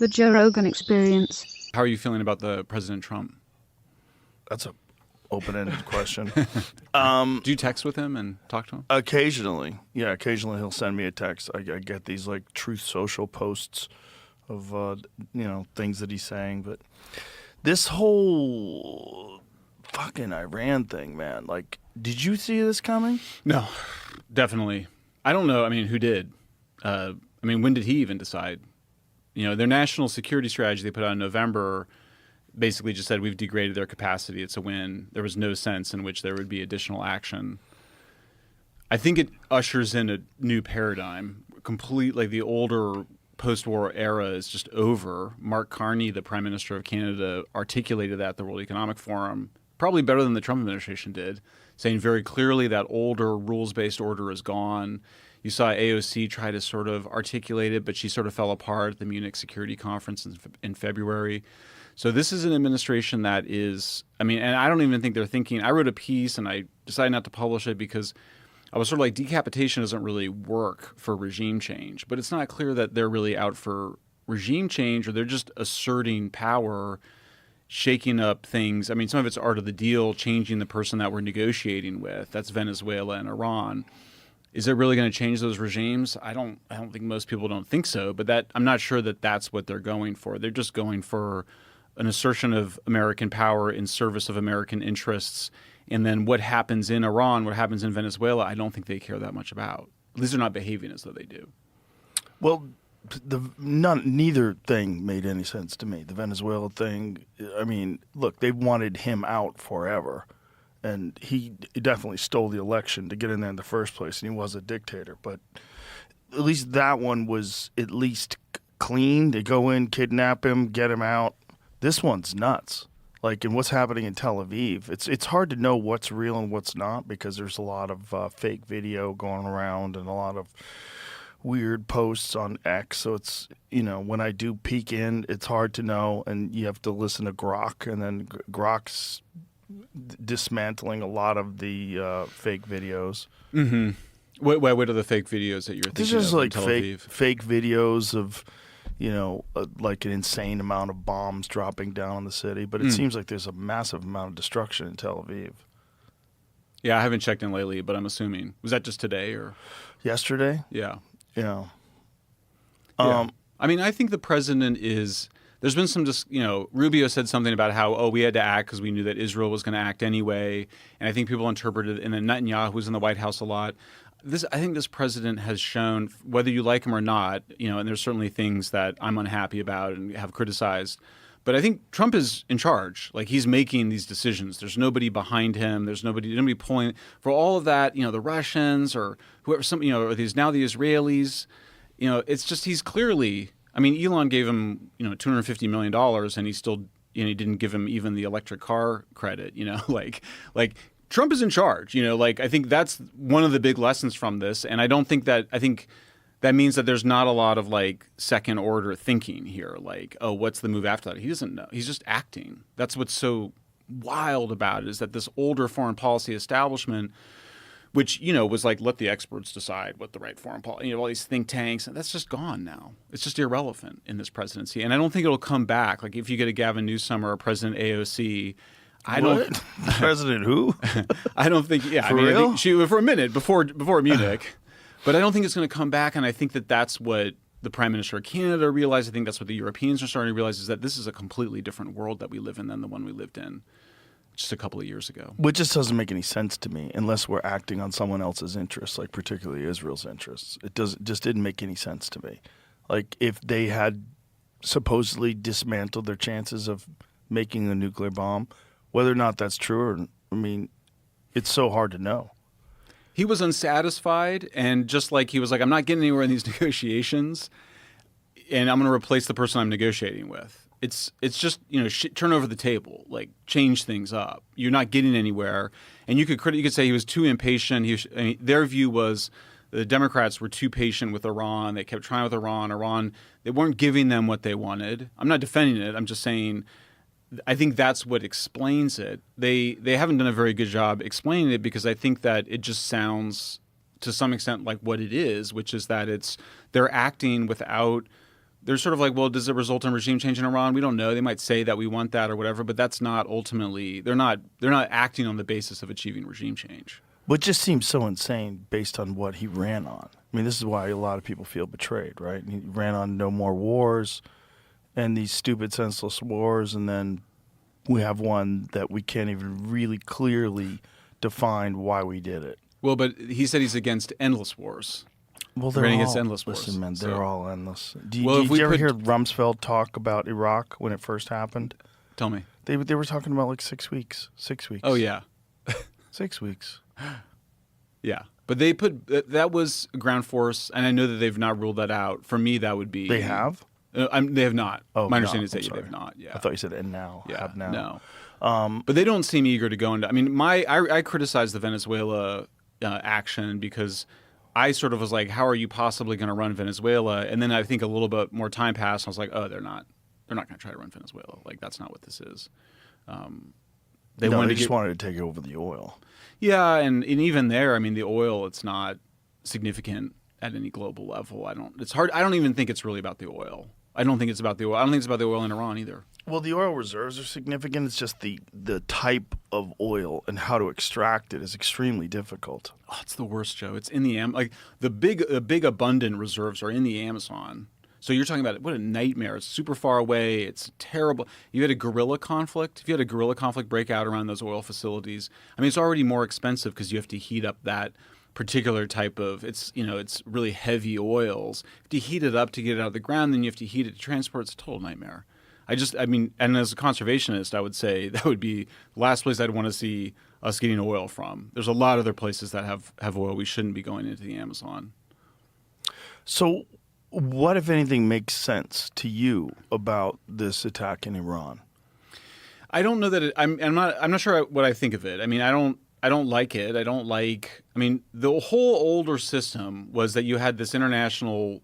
The Joe Rogan Experience. How are you feeling about the President Trump? That's a open-ended question. Do you text with him and talk to him? Occasionally. Yeah, occasionally he'll send me a text. I get these like Truth Social posts of things that he's saying, but this whole fucking Iran thing, man, like, did you see this coming? No, definitely. I don't know. I mean, who did? When did he even decide? Their national security strategy they put out in November basically just said we've degraded their capacity. It's a win. There was no sense in which there would be additional action. I think it ushers in a new paradigm. Like the older post-war era is just over. Mark Carney, the Prime Minister of Canada, articulated that at the World Economic Forum, probably better than the Trump administration did, saying very clearly that older rules-based order is gone. You saw AOC try to sort of articulate it, but she sort of fell apart at the Munich Security Conference in February. So this is an administration that is, and I don't even think they're thinking. I wrote a piece and I decided not to publish it because I was sort of like, decapitation doesn't really work for regime change. But it's not clear that they're really out for regime change, or they're just asserting power, shaking up things. Some of it's art of the deal, changing the person that we're negotiating with. That's Venezuela and Iran. Is it really going to change those regimes? I don't think most people don't think so, but I'm not sure that that's what they're going for. They're just going for an assertion of American power in service of American interests. And then what happens in Iran, what happens in Venezuela, I don't think they care that much about. At least they're not behaving as though they do. Well, neither thing made any sense to me. The Venezuela thing, look, they wanted him out forever. And he definitely stole the election to get in there in the first place, and he was a dictator. But at least that one was at least clean. They go in, kidnap him, get him out. This one's nuts. Like, in what's happening in Tel Aviv, it's hard to know what's real and what's not because there's a lot of fake video going around and a lot of weird posts on X. So it's, when I do peek in, it's hard to know, and you have to listen to Grok, and then Grok's dismantling a lot of the fake videos. Mm-hmm. What are the fake videos that you're thinking This is of like in Tel Aviv? fake videos of, like an insane amount of bombs dropping down on the city. But it seems like there's a massive amount of destruction in Tel Aviv. Yeah, I haven't checked in lately, but I'm assuming. Was that just today or? Yesterday? Yeah. Yeah. I think the president is. There's been some just, Rubio said something about how, we had to act because we knew that Israel was going to act anyway. And I think people interpreted it, and then Netanyahu was in the White House a lot. I think this president has shown, whether you like him or not, and there's certainly things that I'm unhappy about and have criticized. But I think Trump is in charge. Like, he's making these decisions. There's nobody behind him. There's nobody pulling for all of that. The Russians or whoever, or these now the Israelis. It's just he's clearly. Elon gave him, $250 million, and he still, he didn't give him even the electric car credit. Like Trump is in charge. I think that's one of the big lessons from this. And I think that means that there's not a lot of like second order thinking here. Like, what's the move after that? He doesn't know. He's just acting. That's what's so wild about it, is that this older foreign policy establishment, which, was like, let the experts decide what the right foreign policy, all these think tanks, and that's just gone now. It's just irrelevant in this presidency. And I don't think it'll come back. Like, if you get a Gavin Newsom or a President AOC, President who? I don't think, For real? I think she, for a minute, before Munich, but I don't think it's going to come back. And I think that that's what the Prime Minister of Canada realized. I think that's what the Europeans are starting to realize, is that this is a completely different world that we live in than the one we lived in just a couple of years ago. Which just doesn't make any sense to me unless we're acting on someone else's interests, like particularly Israel's interests. Just didn't make any sense to me. Like, if they had supposedly dismantled their chances of making a nuclear bomb, whether or not that's true, it's so hard to know. He was unsatisfied, and just like he was like, I'm not getting anywhere in these negotiations, and I'm going to replace the person I'm negotiating with. It's just, turn over the table, like change things up. You're not getting anywhere. And you could say he was too impatient. Their view was the Democrats were too patient with Iran. They kept trying with Iran. They weren't giving them what they wanted. I'm not defending it. I'm just saying I think that's what explains it. They haven't done a very good job explaining it, because I think that it just sounds to some extent like what it is, which is that they're acting without they're sort of like, well, does it result in regime change in Iran? We don't know. They might say that we want that or whatever, but that's not ultimately. They're not acting on the basis of achieving regime change. But it just seems so insane based on what he ran on. I mean, this is why a lot of people feel betrayed, right? He ran on no more wars and these stupid, senseless wars, and then we have one that we can't even really clearly define why we did it. Well, but he said he's against endless wars. Well, they're Running all against endless wars. Listen, man, they're So- all endless. Well, if Did we you ever put- hear Rumsfeld talk about Iraq when it first happened? Tell me. They were talking about like 6 weeks. 6 weeks. Oh yeah, 6 weeks. yeah. But they put that was ground force, and I know that they've not ruled that out. For me, that would be They have? they have not. Oh, my understanding is I'm that sorry. they've not. Yeah. I thought you said and now. Yeah. Have now. No. But they don't seem eager to go into. I mean, I criticize the Venezuela action because I sort of was like, how are you possibly going to run Venezuela? And then I think a little bit more time passed, and I was like, oh, they're not going to try to run Venezuela. Like that's not what this is. They just wanted to take over the oil. Yeah, and even there, I mean, the oil, it's not significant at any global level. It's hard. I don't even think it's really about the oil. I don't think it's about the oil. I don't think it's about the oil in Iran either. Well, the oil reserves are significant. It's just the type of oil and how to extract it is extremely difficult. Oh, it's the worst, Joe. It's in the like the big abundant reserves are in the Amazon. So you're talking about what a nightmare. It's super far away. It's terrible. You had a guerrilla conflict. If you had a guerrilla conflict break out around those oil facilities, I mean, it's already more expensive because you have to heat up that particular type of it's really heavy oils. You have to heat it up to get it out of the ground. Then you have to heat it to transport. It's a total nightmare. And as a conservationist, I would say that would be the last place I'd want to see us getting oil from. There's a lot of other places that have oil. We shouldn't be going into the Amazon. So what, if anything, makes sense to you about this attack in Iran? I don't know that I'm not sure what I think of it. I mean, I don't like it. I mean, the whole older system was that you had this international,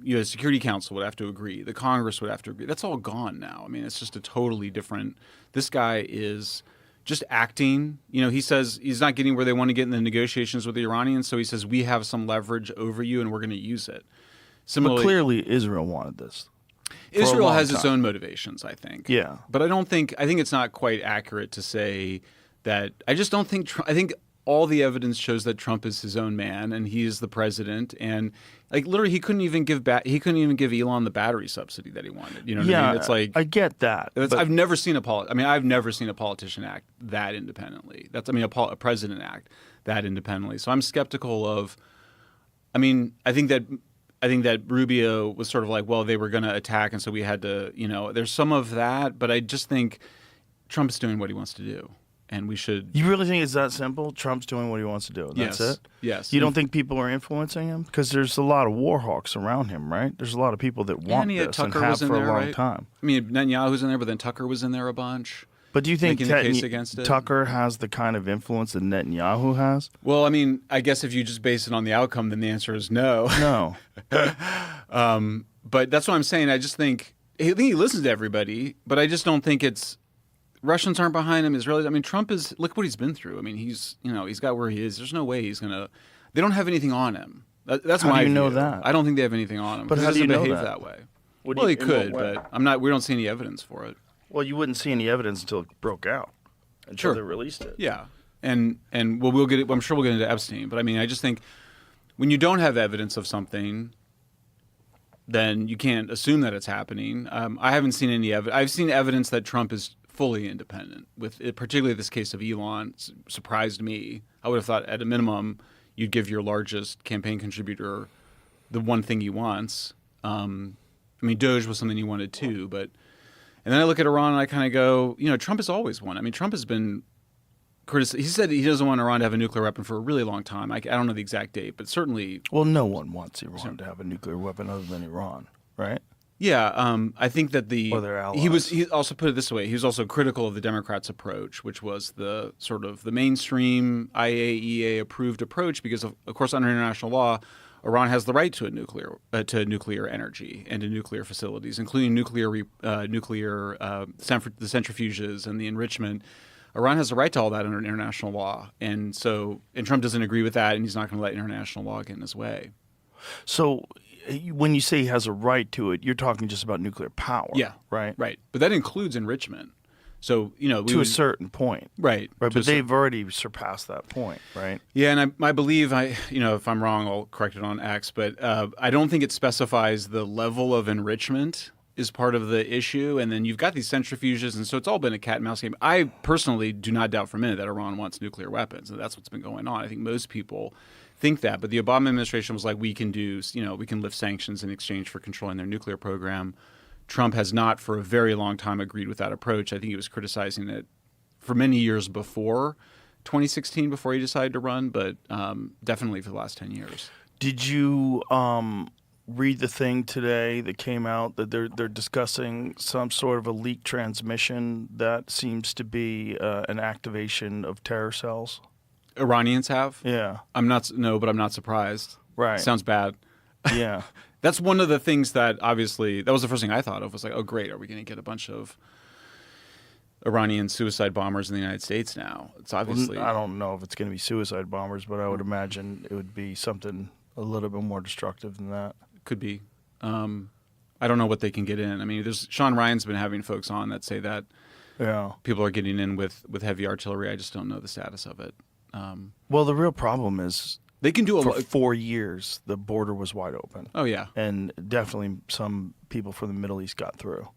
the Security Council would have to agree. The Congress would have to agree. That's all gone now. I mean, it's just a totally different. This guy is just acting. He says he's not getting where they want to get in the negotiations with the Iranians. So he says we have some leverage over you, and we're going to use it. Similarly, But clearly, Israel wanted this. Israel has long its time. own motivations, I think. Yeah. But I think it's not quite accurate to say that. I just don't think I think all the evidence shows that Trump is his own man and he is the president, and like literally he couldn't even give Elon the battery subsidy that he wanted. You know what I mean? It's like I get that. But I've never seen a politician act that independently. A president act that independently. So I'm skeptical of. I mean, I think that Rubio was sort of like, well, they were going to attack, and so we had to, there's some of that, but I just think Trump's doing what he wants to do, and we should. You really think it's that simple? Trump's doing what he wants to do. That's Yes. it? Yes. You don't think people are influencing him? Because there's a lot of war hawks around him, right? There's a lot of people that want he had this and Tucker have was in for there, a long right? time. I mean, Netanyahu's in there, but then Tucker was in there a bunch. But do you think Making the case against it? Tucker has the kind of influence that Netanyahu has? Well, I mean, I guess if you just base it on the outcome, then the answer is no. No. But that's what I'm saying. I think he listens to everybody, but I just don't think it's Russians aren't behind him. Israelis. I mean, Trump is. Look what he's been through. I mean, he's got where he is. There's no way he's gonna. They don't have anything on him. That's How my do you know view. that? I don't think they have anything on him. But 'cause how he do you doesn't know behave that? way? What do Well, you- he in what could, way? but I'm not. We don't see any evidence for it. Well, you wouldn't see any evidence until it broke out. Until Sure. they released it. Yeah, and we'll get it. I'm sure we'll get into Epstein, but I mean, I just think when you don't have evidence of something, then you can't assume that it's happening. I haven't seen any evidence. I've seen evidence that Trump is fully independent. With it, particularly this case of Elon, surprised me. I would have thought at a minimum you'd give your largest campaign contributor the one thing he wants. I mean, Doge was something he wanted too, but. And then I look at Iran and I kind of go, Trump has always won. I mean, Trump has been criticized. He said he doesn't want Iran to have a nuclear weapon for a really long time. I don't know the exact date, but certainly. Well, no one wants Iran to have a nuclear weapon other than Iran, right? Yeah, I think that Or their allies. he also put it this way. He was also critical of the Democrats' approach, which was the sort of the mainstream IAEA approved approach, because of course under international law, Iran has the right to nuclear energy and to nuclear facilities, including the centrifuges and the enrichment. Iran has the right to all that under international law, and Trump doesn't agree with that, and he's not going to let international law get in his way. So when you say he has a right to it, you're talking just about nuclear power. Yeah. Right. Right. But that includes enrichment. So, To a certain point. Right. Right. But they've already surpassed that point, right? Yeah, and I believe if I'm wrong, I'll correct it on X, but I don't think it specifies the level of enrichment is part of the issue, and then you've got these centrifuges, and so it's all been a cat and mouse game. I personally do not doubt for a minute that Iran wants nuclear weapons, and that's what's been going on. I think most people think that, but the Obama administration was like, we can lift sanctions in exchange for controlling their nuclear program. Trump has not, for a very long time, agreed with that approach. I think he was criticizing it for many years before 2016, before he decided to run, but definitely for the last 10 years. Did you read the thing today that came out that they're discussing some sort of a leak transmission that seems to be an activation of terror cells? Iranians have? Yeah. But I'm not surprised. Right. Sounds bad. Yeah. That's one of the things that obviously, that was the first thing I thought of, was like, oh, great, are we going to get a bunch of Iranian suicide bombers in the United States now? It's obviously... I don't know if it's going to be suicide bombers, but I would imagine it would be something a little bit more destructive than that. Could be. I don't know what they can get in. I mean, Sean Ryan's been having folks on that say that people are getting in with heavy artillery. I just don't know the status of it. Well, the real problem is... They can do for 4 years, the border was wide open. Oh, yeah. And definitely some people from the Middle East got through.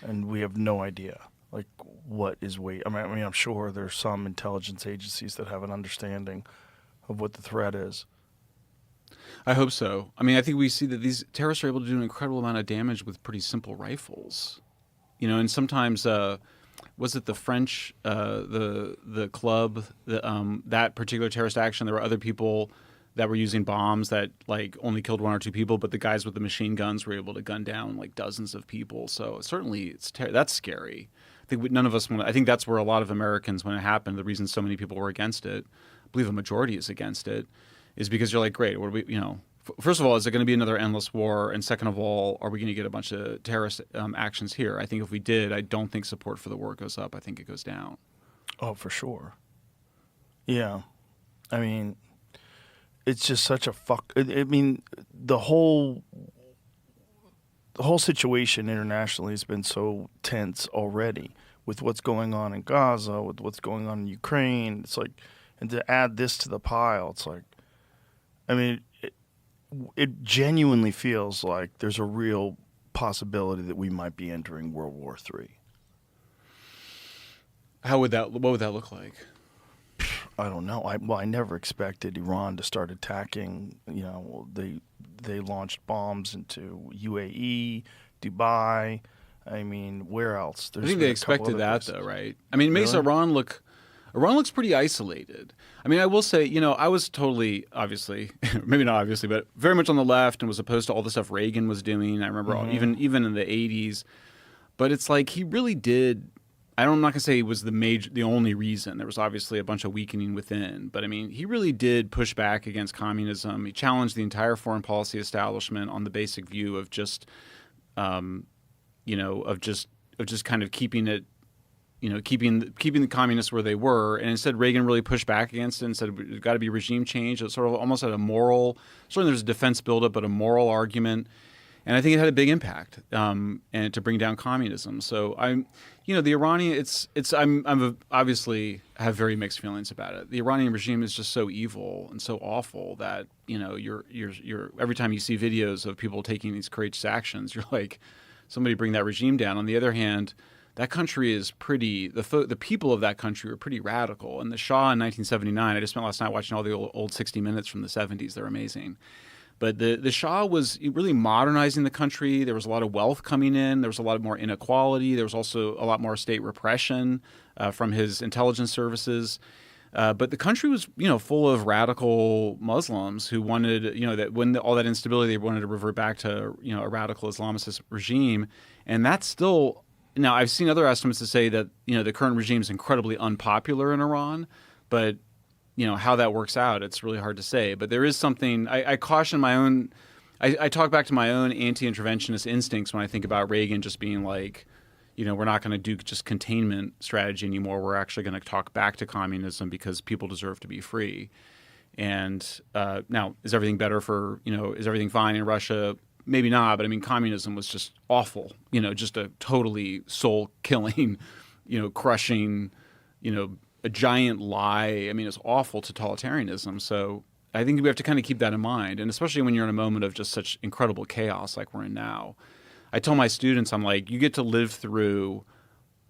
And we have no idea, like, what is I mean, I'm sure there's some intelligence agencies that have an understanding of what the threat is. I hope so. I mean, I think we see that these terrorists are able to do an incredible amount of damage with pretty simple rifles. And sometimes... was it the French, the club, that particular terrorist action? There were other people that were using bombs that like only killed 1 or 2 people, but the guys with the machine guns were able to gun down like dozens of people. So certainly that's scary. I think none of us want. I think that's where a lot of Americans, when it happened, the reason so many people were against it, I believe a majority is against it, is because you're like, great, what do we, First of all, is it going to be another endless war? And second of all, are we going to get a bunch of terrorist actions here? I think if we did, I don't think support for the war goes up. I think it goes down. Oh, for sure. Yeah. I mean, it's just such a I mean, the whole situation internationally has been so tense already with what's going on in Gaza, with what's going on in Ukraine. It's like, and to add this to the pile, it's like, I mean, it genuinely feels like there's a real possibility that we might be entering World War III. What would that look like? I don't know. I never expected Iran to start attacking. They launched bombs into UAE, Dubai. I mean, where else? I think they expected that, though, right? I mean, it makes Really? Iran looks pretty isolated. I mean, I will say, I was totally, obviously, maybe not obviously, but very much on the left and was opposed to all the stuff Reagan was doing. I remember even in the 80s. But it's like he really did. I'm not going to say he was the only reason. There was obviously a bunch of weakening within. But I mean, he really did push back against communism. He challenged the entire foreign policy establishment on the basic view of just, of just kind of keeping it, keeping the communists where they were. And instead, Reagan really pushed back against it and said, there's got to be regime change. It's sort of almost at a moral, certainly there's a defense buildup, but a moral argument. And I think it had a big impact, and to bring down communism. So the Iranian, I'm obviously have very mixed feelings about it. The Iranian regime is just so evil and so awful that, you're every time you see videos of people taking these courageous actions, you're like, somebody bring that regime down. On the other hand, that country is the people of that country are pretty radical. And the Shah in 1979, I just spent last night watching all the old 60 Minutes from the 70s. They're amazing. But the Shah was really modernizing the country. There was a lot of wealth coming in. There was a lot more inequality. There was also a lot more state repression from his intelligence services. But the country was, full of radical Muslims who wanted, that when all that instability, they wanted to revert back to, a radical Islamist regime. And that's still... Now, I've seen other estimates that say that, the current regime is incredibly unpopular in Iran, but, how that works out, it's really hard to say. But there is something, I caution my own, I talk back to my own anti-interventionist instincts when I think about Reagan just being like, we're not going to do just containment strategy anymore. We're actually going to talk back to communism because people deserve to be free. And now, is everything better for, is everything fine in Russia? Maybe not, but I mean, communism was just awful, just a totally soul-killing, crushing, a giant lie. I mean, it's awful totalitarianism. So I think we have to kind of keep that in mind, and especially when you're in a moment of just such incredible chaos like we're in now. I tell my students, I'm like, you get to live through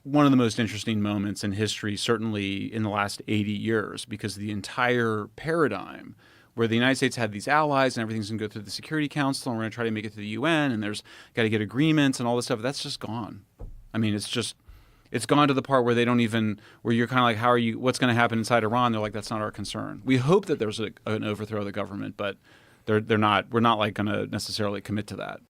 one of the most interesting moments in history, certainly in the last 80 years, because the entire paradigm where the United States had these allies and everything's going to go through the Security Council and we're going to try to make it to the UN and there's got to get agreements and all this stuff, that's just gone. I mean, it's gone to the part where they don't even, where you're kind of like, what's going to happen inside Iran? They're like, that's not our concern. We hope that there's an overthrow of the government, but we're not like going to necessarily commit to that.